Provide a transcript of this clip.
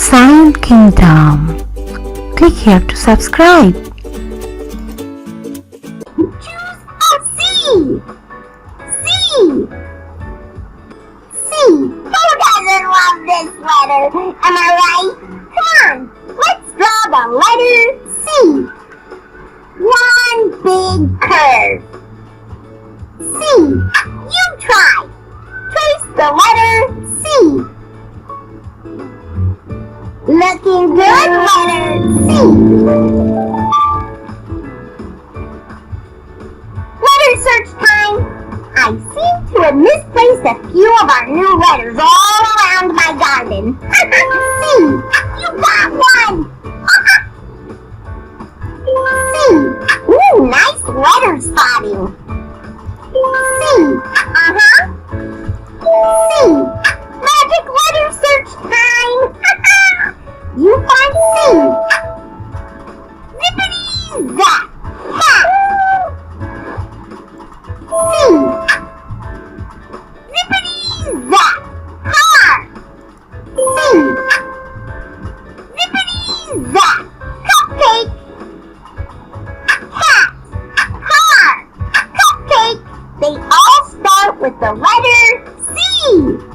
Science Kingdom. Click here to subscribe. Choose a C. C. C. Who doesn't love this letter? Am I right? Come on, let's draw the letter C. One big curve. C. You try. Trace the letter C. Looking good, letter C. Letter search time. I seem to have misplaced a few of our new letters all around my garden. C. You got one. C. Ooh, nice letter spotting. C. C. Magic letter search time. You find C. Zippity zap. Ha. C. Zippity zap. Car. C. Zippity zap. Cupcake. Cat. Car. Cupcake. They all start with the letter C.